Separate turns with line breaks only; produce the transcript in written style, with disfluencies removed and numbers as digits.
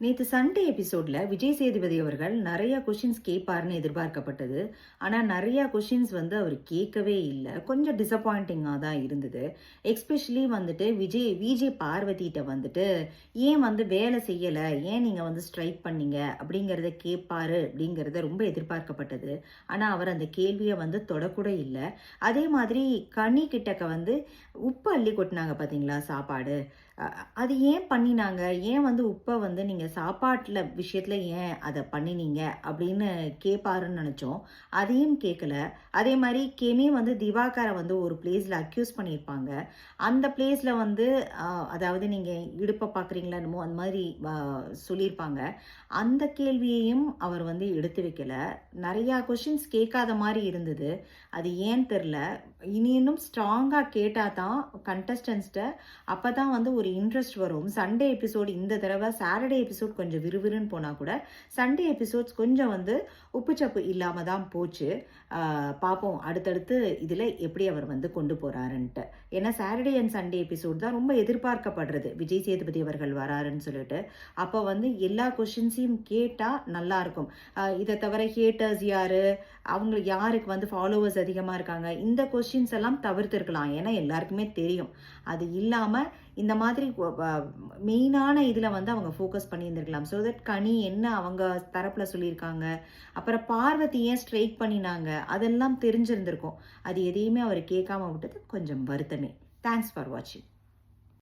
நேத்து சண்டே எபிசோட்ல விஜய் சேதுபதி அவர்கள் நிறைய கொஷின்ஸ் கேட்பாருன்னு எதிர்பார்க்கப்பட்டது. ஆனா நிறைய கொஷின்ஸ் வந்து அவர் கேட்கவே இல்ல. கொஞ்சம் டிசப்பாயிண்டிங்கா தான் இருந்தது. எஸ்பெஷலி வந்துட்டு விஜய் பார்வதிட்ட வந்துட்டு ஏன் வந்து வேலை செய்யல, ஏன் நீங்க வந்து ஸ்ட்ரைக் பண்ணீங்க அப்படிங்கறத கேட்பாரு அப்படிங்கறத ரொம்ப எதிர்பார்க்கப்பட்டது. ஆனா அவர் அந்த கேள்வியை வந்து தொடக்கூட இல்லை. அதே மாதிரி கனி கிட்டக்க வந்து உப்பு அள்ளி கொட்டினாங்க பாத்தீங்களா சாப்பாடு. அது ஏன் பண்ணினாங்க, ஏன் வந்து உப்பை வந்து நீங்க சாப்பாட்டுல விஷயத்துல ஏன் அதை பண்ணினீங்க அப்படின்னு கேட்பாருன்னு நினைச்சோம். அதையும் கேட்கல. அதே மாதிரி கெமி வந்து திவாகரை வந்து ஒரு பிளேஸ்ல அக்யூஸ் பண்ணியிருப்பாங்க. அந்த பிளேஸ்ல வந்து அதாவது நீங்க இடுப்பை பாக்குறீங்களா என்னமோ அந்த மாதிரி சொல்லியிருப்பாங்க. அந்த கேள்வியையும் அவர் வந்து எடுத்து வைக்கல. நிறைய கொஷின்ஸ் கேட்காத மாதிரி இருந்தது. அது ஏன் தெரில. இன்னும் ஸ்ட்ராங்கா கேட்டா தான் கண்டஸ்டன்ஸ்ட அப்பதான் வந்து ஒரு இன்ட்ரெஸ்ட் வரும். சண்டே எபிசோட் இந்த தடவை சாட்டர்டே எபிசோட் கொஞ்சம் விறுவிறுன்னு போனா கூட சண்டே எபிசோட்ஸ் கொஞ்சம் வந்து உப்புச்சப்பு இல்லாம தான் போச்சு. பார்ப்போம் அடுத்தடுத்து இதுல எப்படி அவர் வந்து கொண்டு போறாருன்ட்டு. ஏன்னா சாட்டர்டே அண்ட் சண்டே எபிசோட் தான் ரொம்ப எதிர்பார்க்கப்படுறது, விஜய் சேதுபதி அவர்கள் வராருன்னு சொல்லிட்டு. அப்போ வந்து எல்லா கொஷின்ஸையும் கேட்டா நல்லா இருக்கும். இதை தவிர ஹேட்டர்ஸ் யாரு, அவங்க யாருக்கு வந்து ஃபாலோவர்ஸ் அதிகமா இருக்காங்க, இந்த கொஸ்டின்ஸ் எல்லாம் தவிர்த்திருக்கலாம். ஏன்னா எல்லாருக்குமே தெரியும். அது இல்லாம இந்த மாதிரி மெயினான இதுல வந்து அவங்க ஃபோக்கஸ் பண்ணியிருந்திருக்கலாம். ஸோ தட் கனி என்ன அவங்க தரப்புல சொல்லியிருக்காங்க, அப்புறம் பார்வதி ஏன் ஸ்ட்ரைக் பண்ணினாங்க, அதெல்லாம் தெரிஞ்சிருந்திருக்கும். அது எதையுமே அவர் கேட்காம விட்டது கொஞ்சம் வருத்தமே. தேங்க்ஸ் ஃபார் வாட்சிங்.